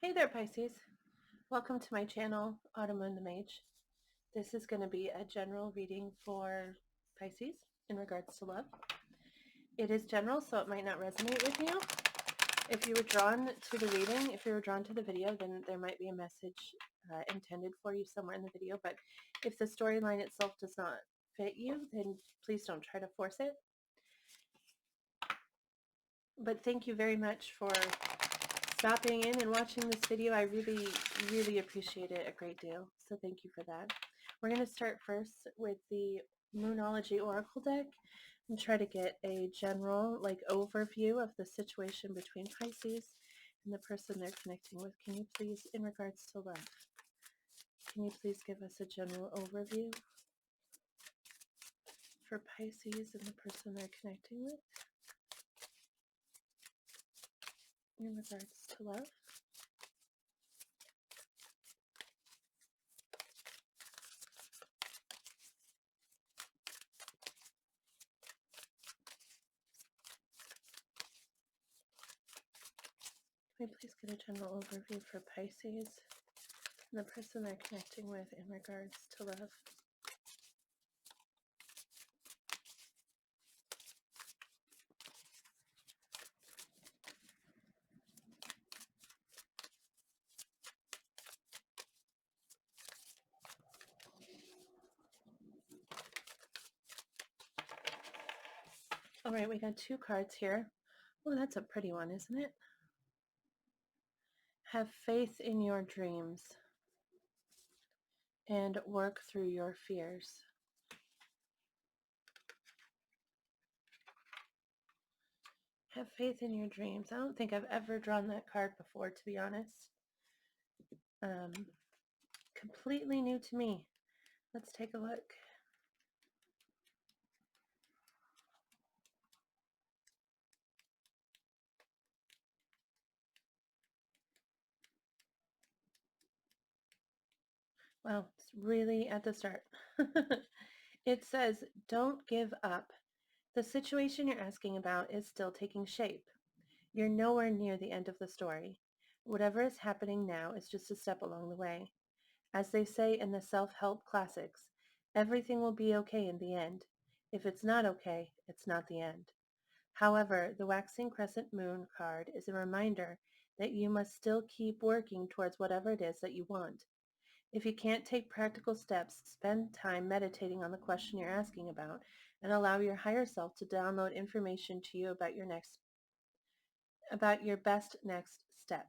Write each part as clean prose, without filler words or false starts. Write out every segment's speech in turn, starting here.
Hey there, Pisces. Welcome to my channel, Autumnmoonthemage. This is going to be a general reading for Pisces in regards to love. It is general, so it might not resonate with you. If you were drawn to the reading, if you were drawn to the video, then there might be a message intended for you somewhere in the video. But if the storyline itself does not fit you, then please don't try to force it. But thank you very much for stopping in and watching this video. I really appreciate it a great deal. So thank you for that. We're going to start first with the Moonology Oracle deck and try to get a general overview of the situation between Pisces and the person they're connecting with. Can you please, in regards to love, can you please give us a general overview for Pisces and the person they're connecting with in regards to love? Can we please get a general overview for Pisces and the person they're connecting with in regards to love? All right, we got two cards here. Oh, that's a pretty one, isn't it? Have faith in your dreams and work through your fears. Have faith in your dreams. I don't think I've ever drawn that card before, to be honest. Completely new to me. Let's take a look. Well, it's really at the start. It says, don't give up. The situation you're asking about is still taking shape. You're nowhere near the end of the story. Whatever is happening now is just a step along the way. As they say in the self-help classics, everything will be okay in the end. If it's not okay, it's not the end. However, the waxing crescent moon card is a reminder that you must still keep working towards whatever it is that you want. If you can't take practical steps, spend time meditating on the question you're asking about and allow your higher self to download information to you about your best next step.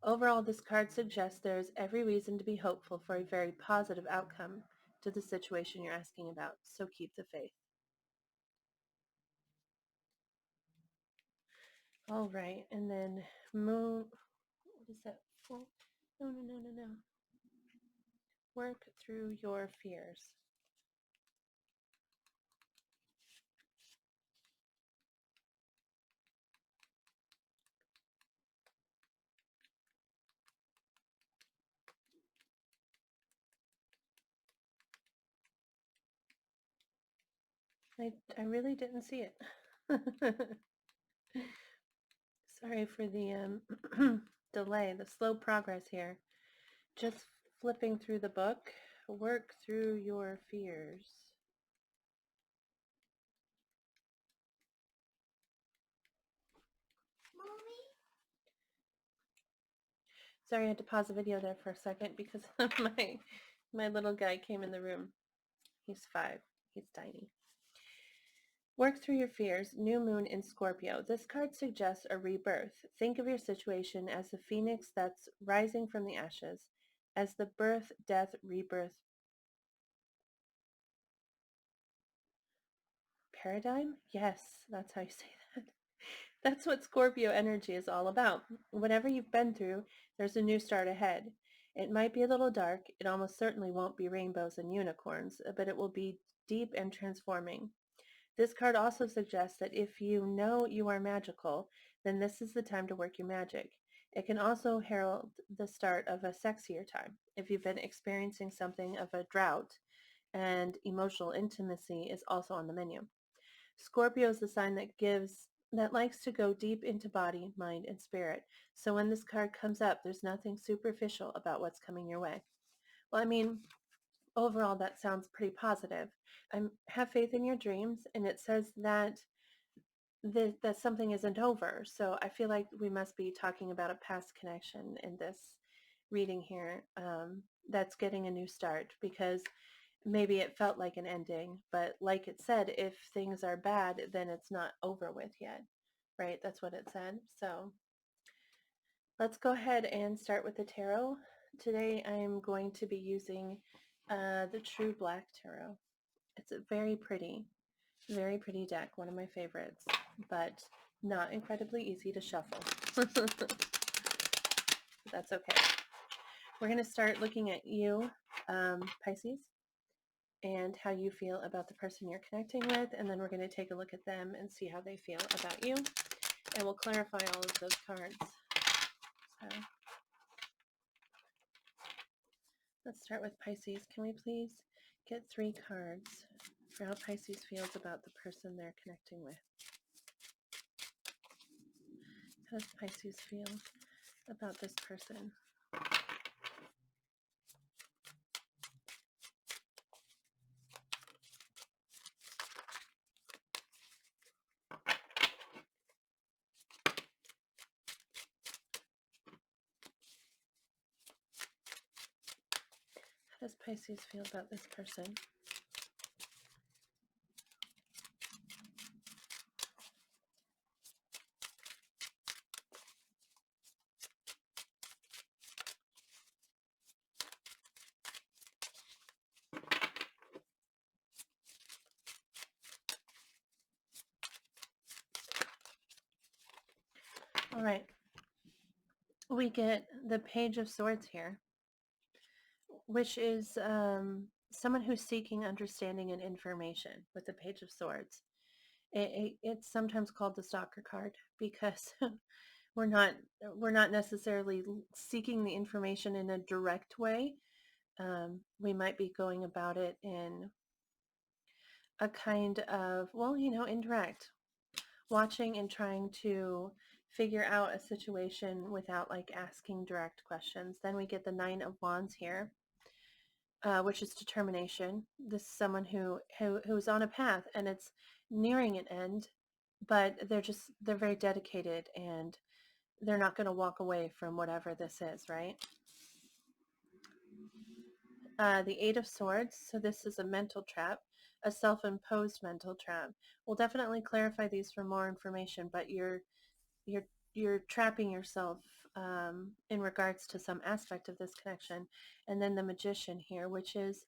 Overall, this card suggests there is every reason to be hopeful for a very positive outcome to the situation you're asking about, so keep the faith. All right, and then moon, what is that? No. Work through your fears. I really didn't see it. Sorry for the delay, the slow progress here. Just flipping through the book. Work through your fears. Sorry, I had to pause the video there for a second because my little guy came in the room. He's 5. He's tiny. Work through your fears. New moon in Scorpio. This card suggests a rebirth. Think of your situation as the phoenix that's rising from the ashes, as the birth, death, rebirth paradigm? Yes, that's how you say that. That's what Scorpio energy is all about. Whatever you've been through, there's a new start ahead. It might be a little dark. It almost certainly won't be rainbows and unicorns, but it will be deep and transforming. This card also suggests that if you know you are magical, then this is the time to work your magic. It can also herald the start of a sexier time. If you've been experiencing something of a drought, and emotional intimacy is also on the menu. Scorpio is the sign that gives that likes to go deep into body, mind, and spirit. So when this card comes up, there's nothing superficial about what's coming your way. Well, I mean, overall, that sounds pretty positive. Have faith in your dreams, and it says that that something isn't over. So I feel like we must be talking about a past connection in this reading here, that's getting a new start, because maybe it felt like an ending, but like it said, if things are bad, then it's not over with yet, right? That's what it said. So let's go ahead and start with the tarot. Today I'm going to be using the True Black Tarot. It's a very pretty deck, one of my favorites, but not incredibly easy to shuffle. That's okay. We're going to start looking at you, Pisces, and how you feel about the person you're connecting with, and then we're going to take a look at them and see how they feel about you, and we'll clarify all of those cards. So let's start with Pisces. Can we please get 3 cards for how Pisces feels about the person they're connecting with? How does Pisces feel about this person? How does Pisces feel about this person? All right. We get the Page of Swords here, which is someone who's seeking understanding and information with the Page of Swords. It's sometimes called the stalker card because we're not we're not necessarily seeking the information in a direct way. We might be going about it in a kind of, well, indirect, watching and trying to figure out a situation without like asking direct questions. Then we get the Nine of Wands here, which is determination. This is someone who's on a path and it's nearing an end, but they're very dedicated and they're not going to walk away from whatever this is, right? The Eight of Swords. So this is a mental trap, a self-imposed mental trap. We'll definitely clarify these for more information, but you're you're trapping yourself in regards to some aspect of this connection. And then the Magician here, which is,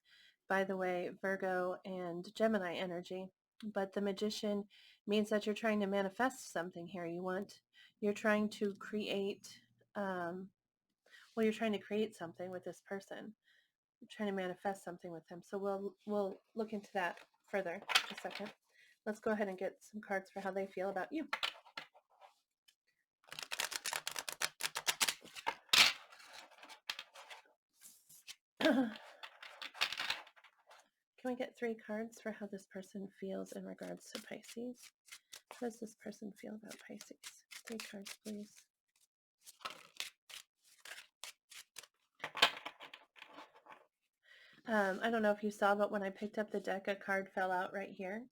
by the way, Virgo and Gemini energy. But the Magician means that you're trying to manifest something here. You're trying to create, you're trying to create something with this person. You're trying to manifest something with them. So we'll look into that further in a second. Let's go ahead and get some cards for how they feel about you. Can we get 3 cards for how this person feels in regards to Pisces? How does this person feel about Pisces? 3 cards, please. I don't know if you saw, but when I picked up the deck, a card fell out right here.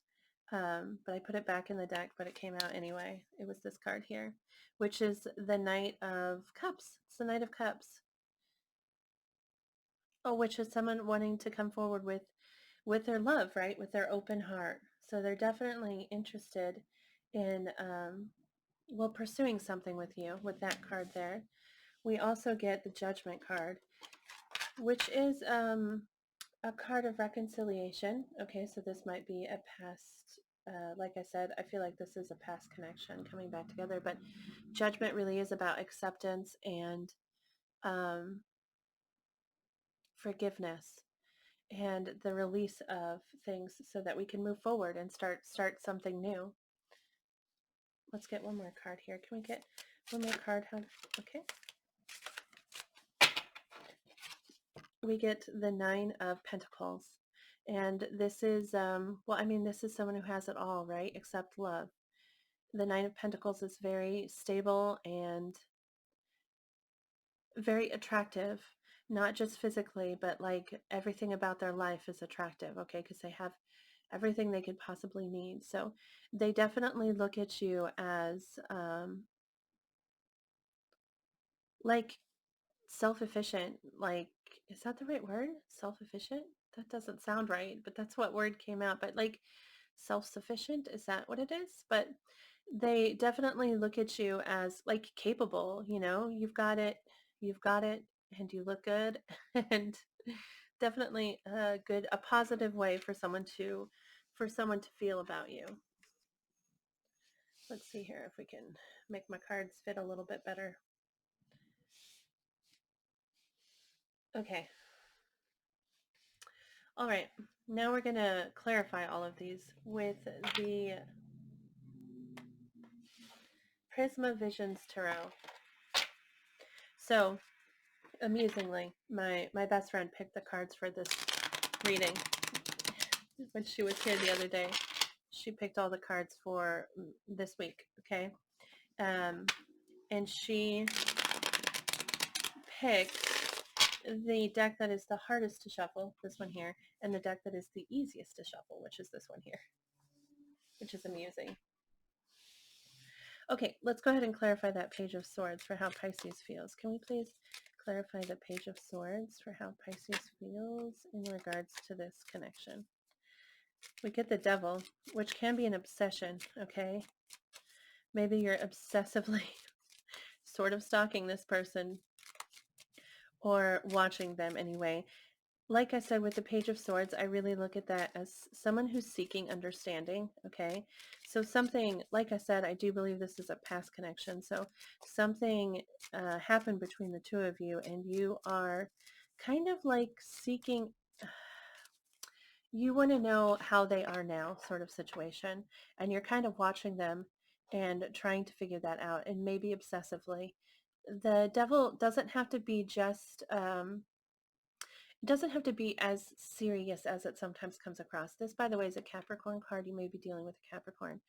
But I put it back in the deck, but it came out anyway. It was this card here, which is the Knight of Cups. It's the Knight of Cups. Oh, which is someone wanting to come forward with their love, right? With their open heart. So they're definitely interested in, pursuing something with you with that card there. We also get the Judgment card, which is a card of reconciliation. Okay, so this might be a past, like I said, I feel like this is a past connection coming back together, but Judgment really is about acceptance and forgiveness and the release of things so that we can move forward and start something new. Let's get one more card here. Can we get one more card? Okay. We get the Nine of Pentacles. And this is, this is someone who has it all, right? Except love. The Nine of Pentacles is very stable and very attractive, not just physically, but like everything about their life is attractive, okay? Because they have everything they could possibly need. So they definitely look at you as like self-efficient. Like, is that the right word? Self-efficient? That doesn't sound right, but that's what word came out. But like self-sufficient, is that what it is? But they definitely look at you as like capable, you know, you've got it, and you look good. And definitely a positive way for someone to feel about you. Let's see here if we can make my cards fit a little bit better. Okay. All right. Now we're going to clarify all of these with the Prisma Visions Tarot. So, amusingly, my best friend picked the cards for this reading when she was here the other day. She picked all the cards for this week, okay? And she picked the deck that is the hardest to shuffle, this one here, and the deck that is the easiest to shuffle, which is this one here, which is amusing. Okay, let's go ahead and clarify that Page of Swords for how Pisces feels. Can we please clarify the Page of Swords for how Pisces feels in regards to this connection? We get the Devil, which can be an obsession, okay? Maybe you're obsessively sort of stalking this person or watching them anyway. Like I said, with the Page of Swords, I really look at that as someone who's seeking understanding, okay? So something, like I said, I do believe this is a past connection. So something happened between the two of you, and you are kind of like seeking, you want to know how they are now sort of situation. And you're kind of watching them and trying to figure that out, and maybe obsessively. The Devil doesn't have to be just... it doesn't have to be as serious as it sometimes comes across. This, by the way, is a Capricorn card. You may be dealing with a Capricorn.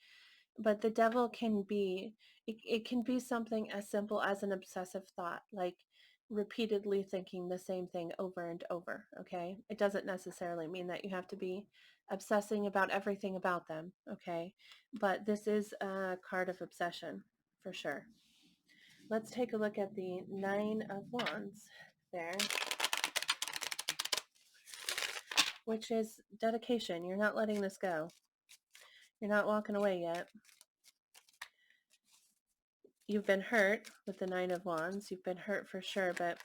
But the Devil can be, it can be something as simple as an obsessive thought, like repeatedly thinking the same thing over and over, okay? It doesn't necessarily mean that you have to be obsessing about everything about them, okay? But this is a card of obsession, for sure. Let's take a look at the Nine of Wands there, which is dedication. You're not letting this go. You're not walking away yet. You've been hurt with the Nine of Wands. You've been hurt for sure, but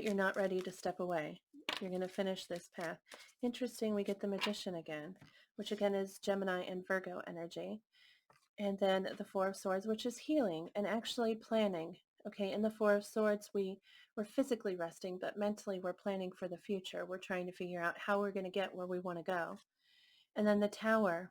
you're not ready to step away. You're going to finish this path. Interesting, we get the Magician again, which again is Gemini and Virgo energy. And then the Four of Swords, which is healing and actually planning. Okay, in the Four of Swords, we're physically resting, but mentally we're planning for the future. We're trying to figure out how we're going to get where we want to go. And then the Tower,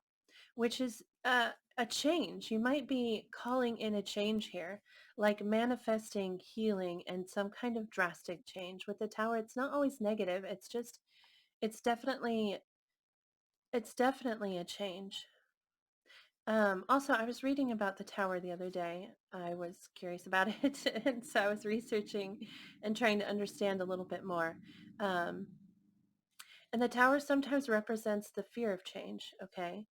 which is a change. You might be calling in a change here, like manifesting healing and some kind of drastic change. With the Tower, it's not always negative. It's just, it's definitely a change. Also, I was reading about the Tower the other day. I was curious about it, and so I was researching and trying to understand a little bit more. Um, and the Tower sometimes represents the fear of change, okay?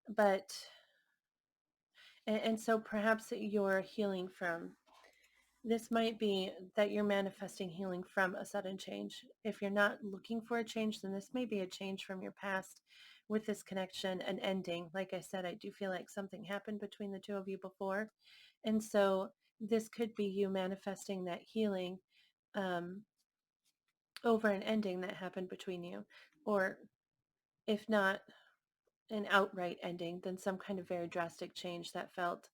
But and so perhaps you're healing from, this might be that you're manifesting healing from a sudden change. If you're not looking for a change, then this may be a change from your past with this connection, an ending. Like I said, I do feel like something happened between the two of you before. And so this could be you manifesting that healing um, over an ending that happened between you. Or if not an outright ending, then some kind of very drastic change that felt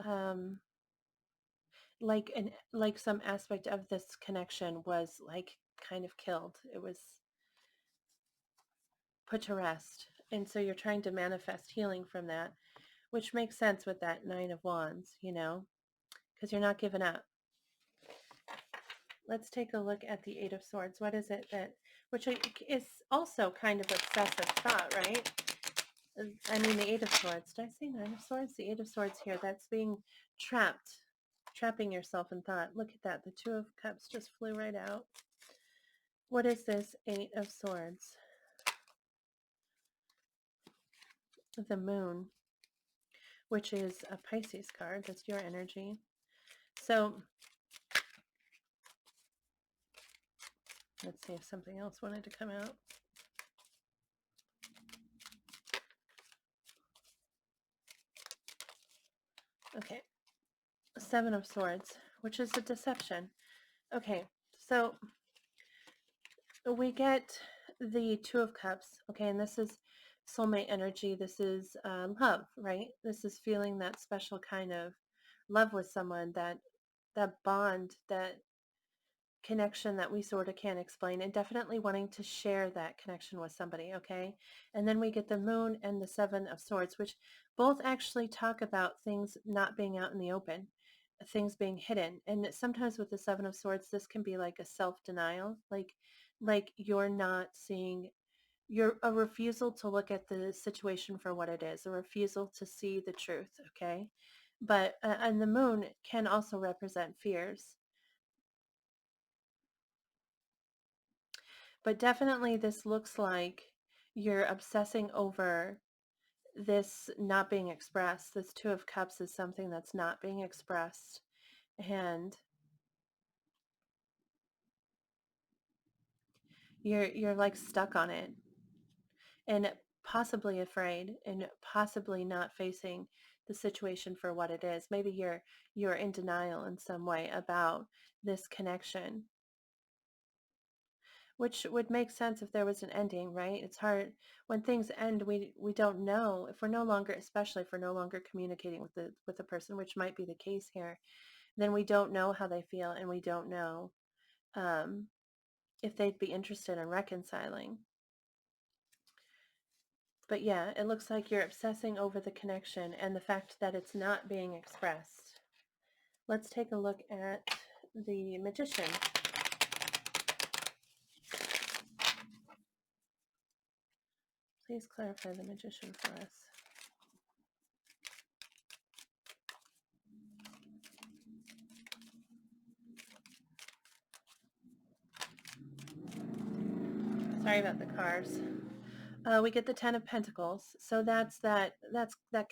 um, like some aspect of this connection was like kind of killed. It was put to rest. And so you're trying to manifest healing from that, which makes sense with that Nine of Wands, you know, because you're not giving up. Let's take a look at the Eight of Swords. What is it that, which is also kind of obsessive thought, right? I mean, the Eight of Swords. Did I say Nine of Swords? The Eight of Swords here. That's being trapped, trapping yourself in thought. Look at that. The Two of Cups just flew right out. What is this Eight of Swords? The Moon, which is a Pisces card. That's your energy. So let's see if something else wanted to come out. Okay. Seven of Swords, which is a deception. Okay, so we get the Two of Cups. Okay, and this is soulmate energy. This is love, right? This is feeling that special kind of love with someone, that bond, that connection that we sort of can't explain, and definitely wanting to share that connection with somebody. Okay, and then we get the Moon and the Seven of Swords, which both actually talk about things not being out in the open, things being hidden. And sometimes with the Seven of Swords, this can be like a self-denial, like you're not seeing, you're a refusal to look at the situation for what it is, a refusal to see the truth. Okay, but and the Moon can also represent fears. But definitely this looks like you're obsessing over this not being expressed. This Two of Cups is something that's not being expressed. And you're like stuck on it and possibly afraid and possibly not facing the situation for what it is. Maybe you're in denial in some way about this connection, which would make sense if there was an ending, right? It's hard when things end. We don't know if we're no longer, especially if we're no longer communicating with the person, which might be the case here. Then we don't know how they feel, and we don't know um, if they'd be interested in reconciling. But yeah, it looks like you're obsessing over the connection and the fact that it's not being expressed. Let's take a look at the Magician. Please clarify the Magician for us. Sorry about the cars. We get the Ten of Pentacles. So that's that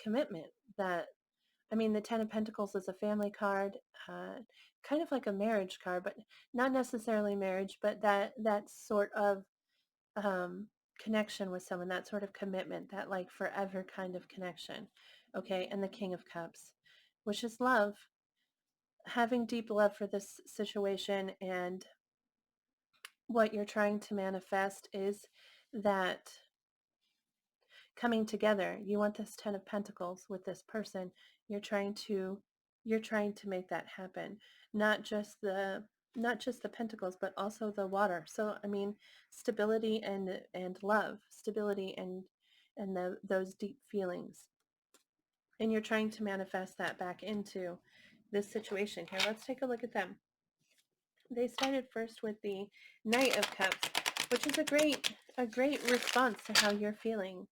commitment. That, I mean, the Ten of Pentacles is a family card, kind of like a marriage card, but not necessarily marriage, but that sort of um, connection with someone, that sort of commitment, that like forever kind of connection. Okay, and the King of Cups, which is love, having deep love for this situation. And what you're trying to manifest is that coming together. You want this Ten of Pentacles with this person. You're trying to make that happen. Not just the pentacles, but also the water. So I mean, stability and love, stability and those deep feelings. And you're trying to manifest that back into this situation here. Let's take a look at them. They started first with the Knight of Cups, which is a great response to how you're feeling.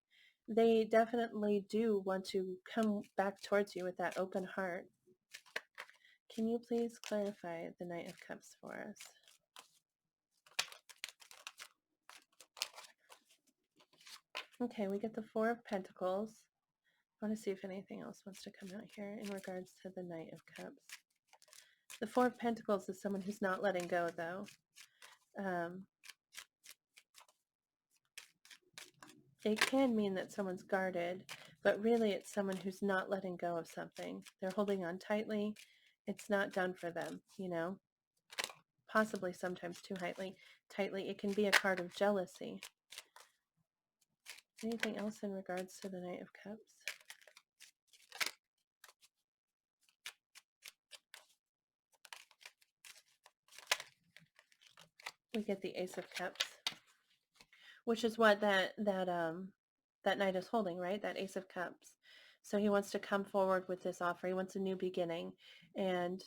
They definitely do want to come back towards you with that open heart. Can you please clarify the Knight of Cups for us? Okay, we get the Four of Pentacles. I want to see if anything else wants to come out here in regards to the Knight of Cups. The Four of Pentacles is someone who's not letting go, though. It can mean that someone's guarded, but really it's someone who's not letting go of something. They're holding on tightly. It's not done for them, you know? Possibly sometimes too tightly. It can be a card of jealousy. Anything else in regards to the Knight of Cups? We get the Ace of Cups, which is what that knight is holding, right? That Ace of Cups. So he wants to come forward with this offer. He wants a new beginning. And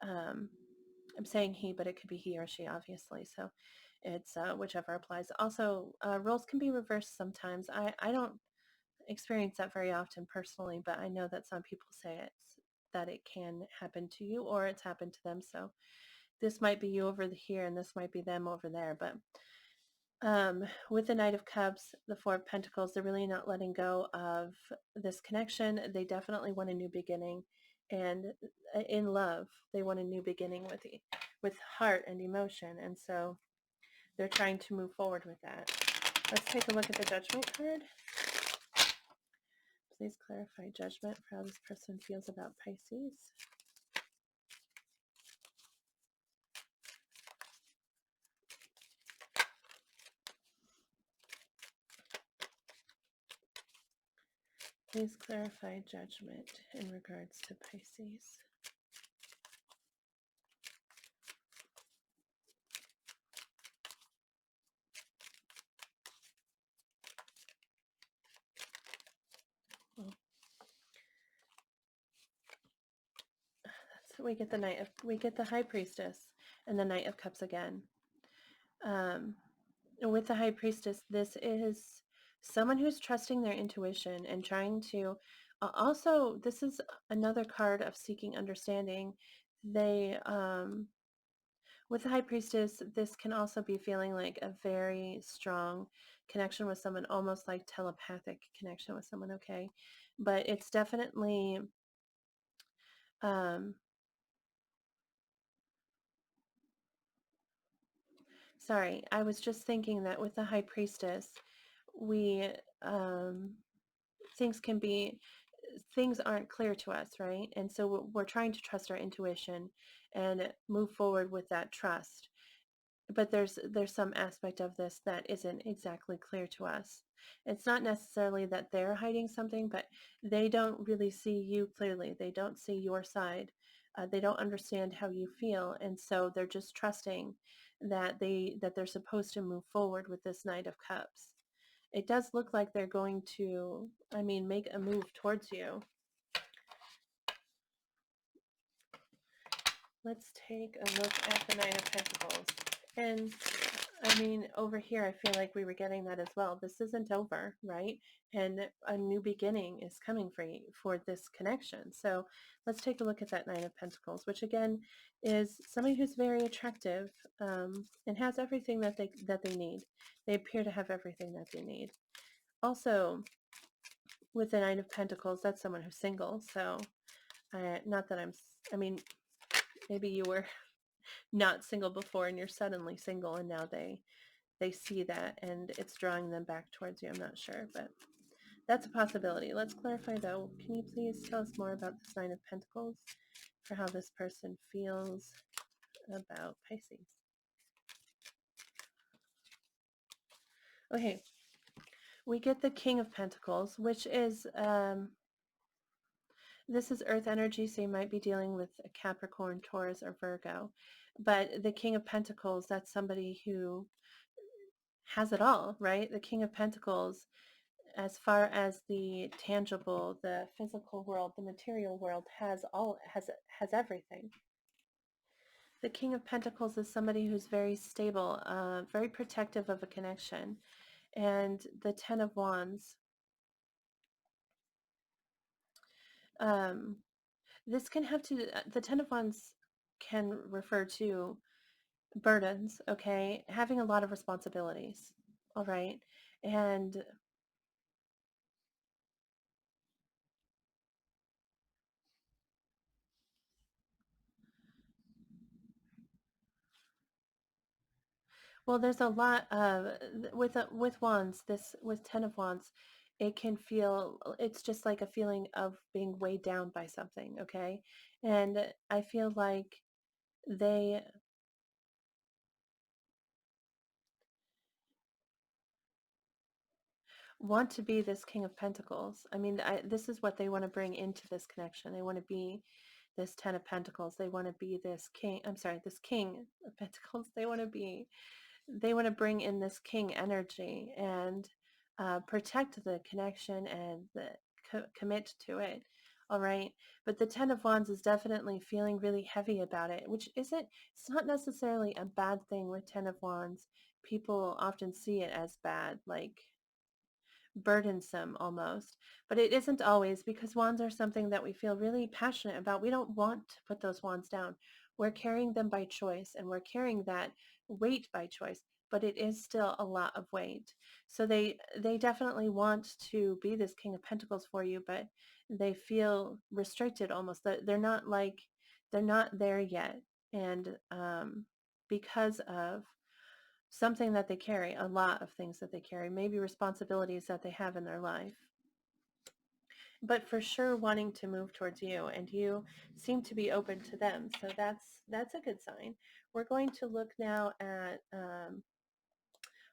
I'm saying he, but it could be he or she, obviously. So it's whichever applies. Also, roles can be reversed sometimes. I don't, experience that very often personally, but I know that some people say that it can happen to you or it's happened to them. So this might be you over here and this might be them over there. But with the Knight of Cups, the Four of Pentacles, they're really not letting go of this connection. They definitely want a new beginning. And in love, they want a new beginning with heart and emotion. And so they're trying to move forward with that. Let's take a look at the Judgment card. Please clarify judgment for how this person feels about Pisces. Please clarify judgment in regards to Pisces. Well, so we get the High Priestess and the Knight of Cups again. With the High Priestess, this is someone who's trusting their intuition and trying to also, this is another card of seeking understanding. They with the High Priestess, this can also be feeling like a very strong connection with someone, almost like telepathic connection with someone, okay? But it's definitely, um, sorry, I was just thinking that with the High Priestess, we, things can be, things aren't clear to us, right? And so we're trying to trust our intuition and move forward with that trust. But there's some aspect of this that isn't exactly clear to us. It's not necessarily that they're hiding something, but they don't really see you clearly. They don't see your side. They don't understand how you feel, and so they're just trusting that they're supposed to move forward with this Knight of Cups. It does look like they're going to, I mean, make a move towards you. Let's take a look at the Nine of Pentacles. And I mean, over here, I feel like we were getting that as well. This isn't over, right? And a new beginning is coming for you for this connection. So let's take a look at that Nine of Pentacles, which again is somebody who's very attractive and has everything that they need. They appear to have everything that they need. Also, with the Nine of Pentacles, that's someone who's single. So not that I mean, maybe you were not single before and you're suddenly single and now they see that and it's drawing them back towards you. I'm not sure, but that's a possibility. Let's clarify though. Can you please tell us more about this Nine of Pentacles for how this person feels about Pisces? Okay, we get the King of Pentacles, which is this is earth energy, so you might be dealing with a Capricorn, Taurus, or Virgo. But the King of Pentacles, that's somebody who has it all, right? The King of Pentacles, as far as the tangible, the physical world, the material world, has everything. The King of Pentacles is somebody who's very stable, very protective of a connection. And the Ten of Wands, this can have to, the Ten of Wands can refer to burdens, okay? Having a lot of responsibilities, all right? And well, there's a lot of with wands, this with Ten of Wands, it can feel, it's just like a feeling of being weighed down by something, okay? And I feel like they want to be this King of Pentacles. I mean, this is what they want to bring into this connection. They want to be this Ten of Pentacles. They want to be this King, I'm sorry, this King of Pentacles. They want to bring in this king energy and protect the connection and commit to it. All right. But the Ten of Wands is definitely feeling really heavy about it, which it's not necessarily a bad thing with Ten of Wands. People often see it as bad, like, burdensome almost. But it isn't always, because wands are something that we feel really passionate about. We don't want to put those wands down. We're carrying them by choice, and we're carrying that weight by choice, but it is still a lot of weight. So they definitely want to be this King of Pentacles for you, but they feel restricted almost. They're not there yet. And because of something that they carry, a lot of things that they carry, maybe responsibilities that they have in their life, but for sure wanting to move towards you, and you seem to be open to them. So that's a good sign. We're going to look now at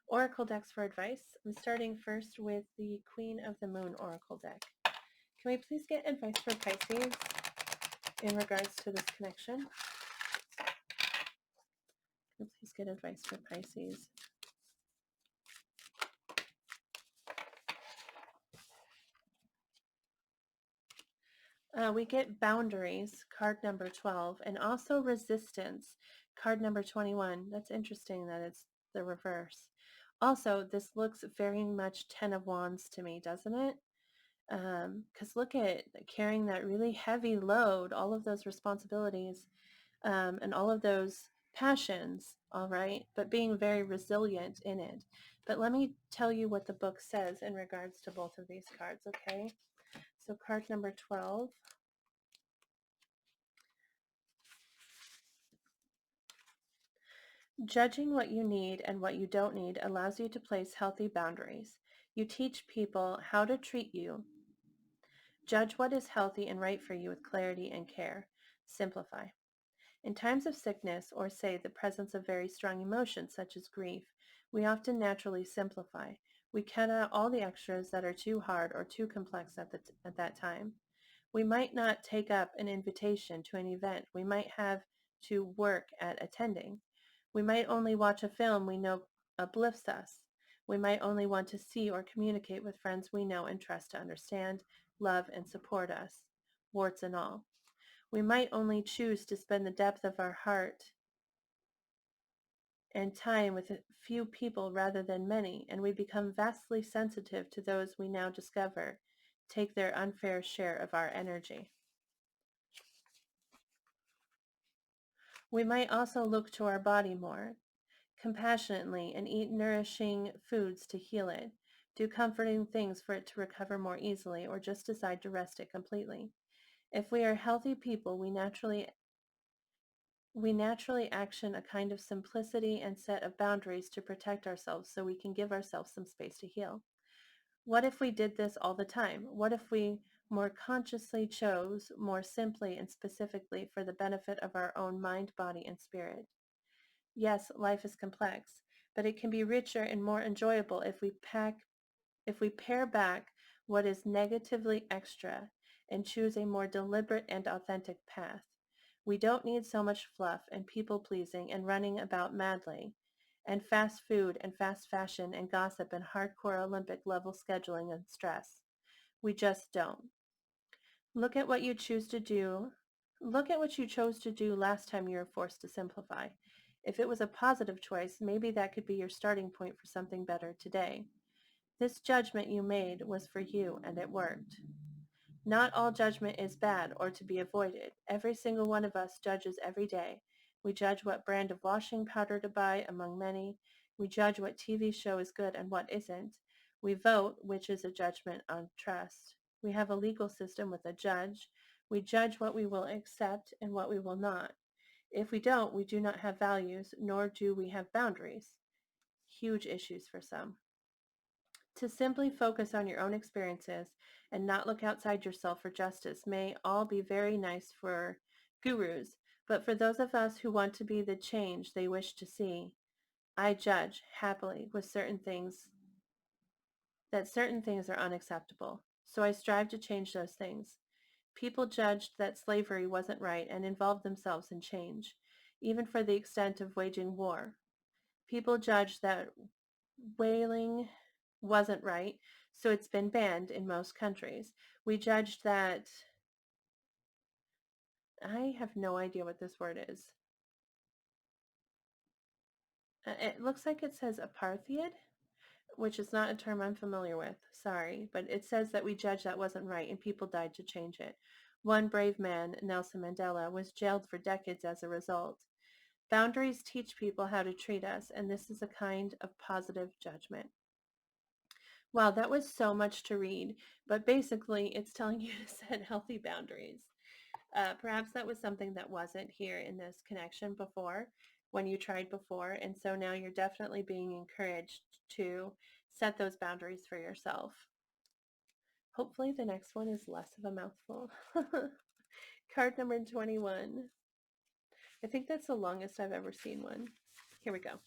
oracle decks for advice. I'm starting first with the Queen of the Moon oracle deck. Can we please get advice for Pisces in regards to this connection? Can we please get advice for Pisces? We get boundaries, card number 12, and also resistance, card number 21. That's interesting that it's the reverse. Also, this looks very much 10 of Wands to me, doesn't it? Because look at carrying that really heavy load, all of those responsibilities, and all of those passions, all right, but being very resilient in it. But let me tell you what the book says in regards to both of these cards, okay? So card number 12. Judging what you need and what you don't need allows you to place healthy boundaries. You teach people how to treat you. Judge what is healthy and right for you with clarity and care. Simplify. In times of sickness, or say the presence of very strong emotions such as grief, we often naturally simplify. We cut out all the extras that are too hard or too complex at that time. We might not take up an invitation to an event we might have to work at attending. We might only watch a film we know uplifts us. We might only want to see or communicate with friends we know and trust to understand, love, and support us, warts and all. We might only choose to spend the depth of our heart and time with a few people rather than many, and we become vastly sensitive to those we now discover take their unfair share of our energy. We might also look to our body more compassionately and eat nourishing foods to heal it, do comforting things for it to recover more easily, or just decide to rest it completely. If we are healthy people, we naturally action a kind of simplicity and set of boundaries to protect ourselves so we can give ourselves some space to heal. What if we did this all the time? What if we more consciously chose more simply and specifically for the benefit of our own mind, body, and spirit? Yes, life is complex, but it can be richer and more enjoyable if we pare back what is negatively extra and choose a more deliberate and authentic path. We don't need so much fluff and people-pleasing and running about madly, and fast food and fast fashion and gossip and hardcore Olympic level scheduling and stress. We just don't. Look at what you choose to do. Look at what you chose to do last time you were forced to simplify. If it was a positive choice, maybe that could be your starting point for something better today. This judgment you made was for you, and it worked. Not all judgment is bad or to be avoided. Every single one of us judges every day. We judge what brand of washing powder to buy among many. We judge what TV show is good and what isn't. We vote, which is a judgment on trust. We have a legal system with a judge. We judge what we will accept and what we will not. If we don't, we do not have values, nor do we have boundaries. Huge issues for some. To simply focus on your own experiences and not look outside yourself for justice may all be very nice for gurus, but for those of us who want to be the change they wish to see, I judge happily with certain things are unacceptable. So I strive to change those things. People judged that slavery wasn't right and involved themselves in change, even for the extent of waging war. People judged that whaling wasn't right, so it's been banned in most countries. We judged that, I have no idea what this word is. It looks like it says apartheid, which is not a term I'm familiar with, sorry, but it says that we judged that wasn't right and people died to change it. One brave man, Nelson Mandela, was jailed for decades as a result. Boundaries teach people how to treat us, and this is a kind of positive judgment. Wow, that was so much to read, but basically it's telling you to set healthy boundaries. Perhaps that was something that wasn't here in this connection before when you tried before, and so now you're definitely being encouraged to set those boundaries for yourself. Hopefully the next one is less of a mouthful. Card number 21. I think that's the longest I've ever seen one. Here we go.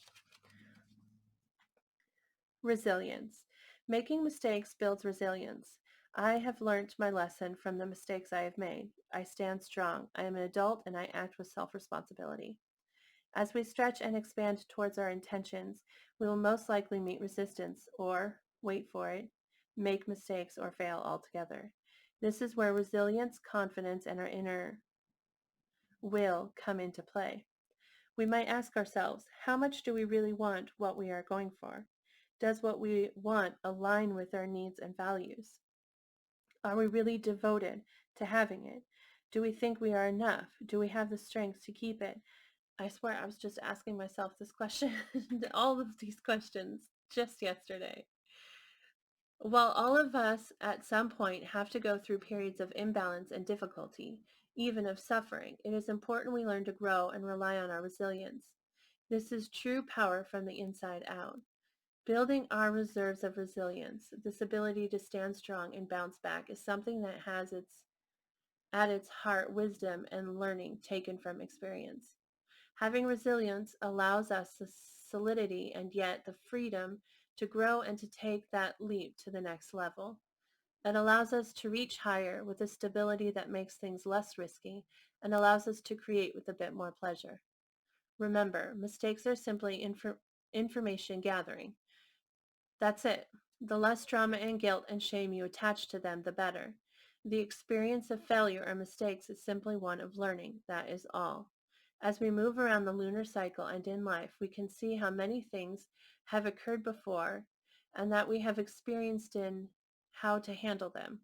Resilience. Making mistakes builds resilience. I have learned my lesson from the mistakes I have made. I stand strong. I am an adult and I act with self-responsibility. As we stretch and expand towards our intentions, we will most likely meet resistance or, wait for it, make mistakes or fail altogether. This is where resilience, confidence, and our inner will come into play. We might ask ourselves, how much do we really want what we are going for? Does what we want align with our needs and values? Are we really devoted to having it? Do we think we are enough? Do we have the strength to keep it? I swear I was just asking myself this question, all of these questions just yesterday. While all of us at some point have to go through periods of imbalance and difficulty, even of suffering, it is important we learn to grow and rely on our resilience. This is true power from the inside out. Building our reserves of resilience, this ability to stand strong and bounce back, is something that has at its heart wisdom and learning taken from experience. Having resilience allows us the solidity and yet the freedom to grow and to take that leap to the next level. It allows us to reach higher with a stability that makes things less risky and allows us to create with a bit more pleasure. Remember, mistakes are simply information gathering. That's it. The less drama and guilt and shame you attach to them, the better. The experience of failure or mistakes is simply one of learning. That is all. As we move around the lunar cycle and in life, we can see how many things have occurred before and that we have experienced in how to handle them.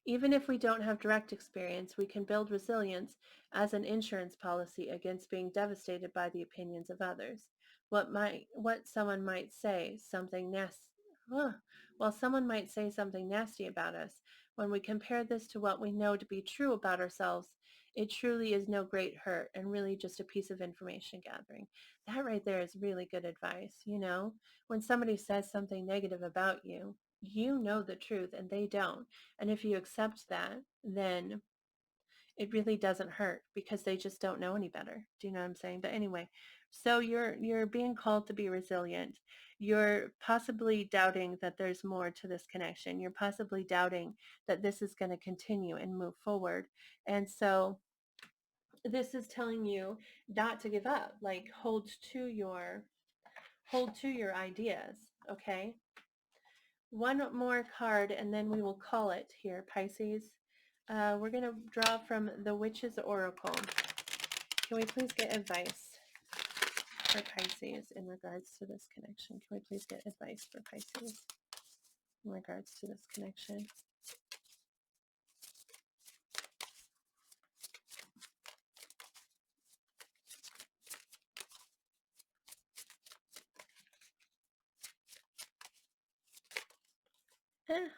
Even if we don't have direct experience, we can build resilience as an insurance policy against being devastated by the opinions of others. What someone might say, something nasty. While someone might say something nasty about us, when we compare this to what we know to be true about ourselves, it truly is no great hurt and really just a piece of information gathering. That right there is really good advice. When somebody says something negative about you, you know the truth and they don't. And if you accept that, then it really doesn't hurt because they just don't know any better. Do you know what I'm saying? But anyway, so you're being called to be resilient. You're possibly doubting that there's more to this connection. You're possibly doubting that this is going to continue and move forward. And so this is telling you not to give up. Like hold to your ideas, okay? One more card and then we will call it here, Pisces. We're going to draw from the Witch's Oracle. Can we please get advice for Pisces in regards to this connection? Can we please get advice for Pisces in regards to this connection? Eh.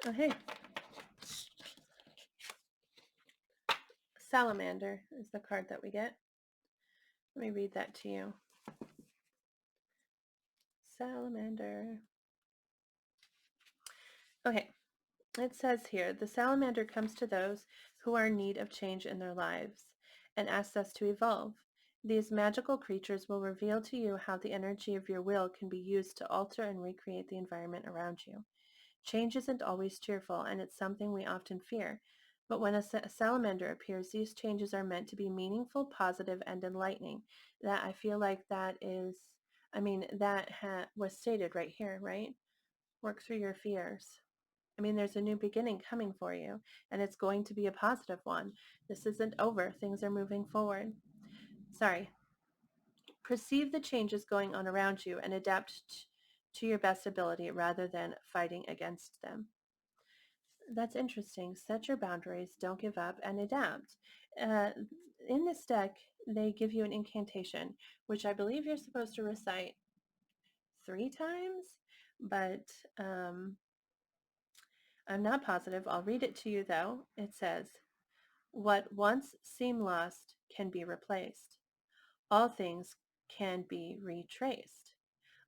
Oh, hey. Salamander is the card that we get. Let me read that to you. Salamander. Okay. It says here, the salamander comes to those who are in need of change in their lives and asks us to evolve. These magical creatures will reveal to you how the energy of your will can be used to alter and recreate the environment around you. Change isn't always cheerful, and it's something we often fear. But when a salamander appears, these changes are meant to be meaningful, positive, and enlightening. That I feel like that is, that was stated right here, right? Work through your fears. I mean, there's a new beginning coming for you, and it's going to be a positive one. This isn't over. Things are moving forward. Sorry. Perceive the changes going on around you and adapt to your best ability rather than fighting against them. That's interesting. Set your boundaries, don't give up, and adapt. Uh, in this deck, they give you an incantation, which I believe you're supposed to recite 3 times, but I'm not positive. I'll read it to you though. It says, what once seemed lost can be replaced. All things can be retraced.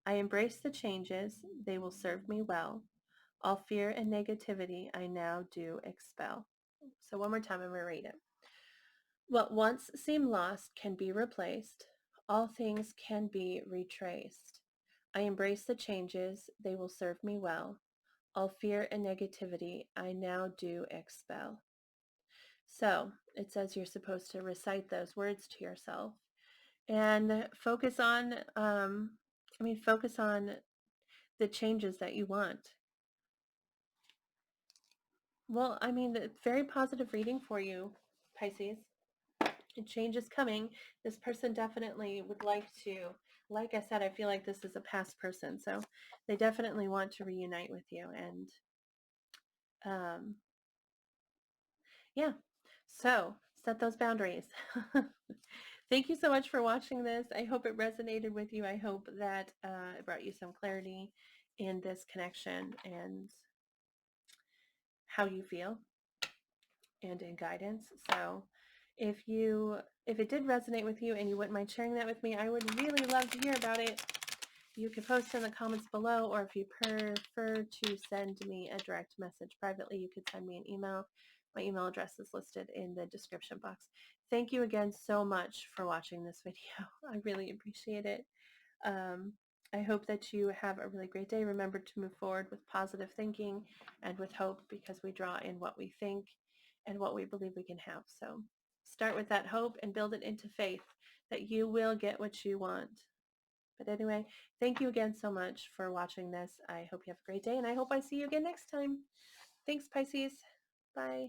I embrace the changes. They will serve me well. All fear and negativity I now do expel. So one more time, I'm going to read it. What once seemed lost can be replaced. All things can be retraced. I embrace the changes. They will serve me well. All fear and negativity I now do expel. So it says you're supposed to recite those words to yourself and focus on the changes that you want. Well, I mean, it's very positive reading for you, Pisces. And change is coming. This person definitely would like to, like I said, I feel like this is a past person. So they definitely want to reunite with you. And um, yeah, so set those boundaries. Thank you so much for watching this. I hope it resonated with you. I hope that it brought you some clarity in this connection and how you feel and in guidance. So if it did resonate with you and you wouldn't mind sharing that with me, I would really love to hear about it. You can post in the comments below, or if you prefer to send me a direct message privately, you could send me an email. My email address is listed in the description box. Thank you again so much for watching this video. I really appreciate it. I hope that you have a really great day. Remember to move forward with positive thinking and with hope, because we draw in what we think and what we believe we can have. So start with that hope and build it into faith that you will get what you want. But anyway, thank you again so much for watching this. I hope you have a great day, and I hope I see you again next time. Thanks, Pisces. Bye.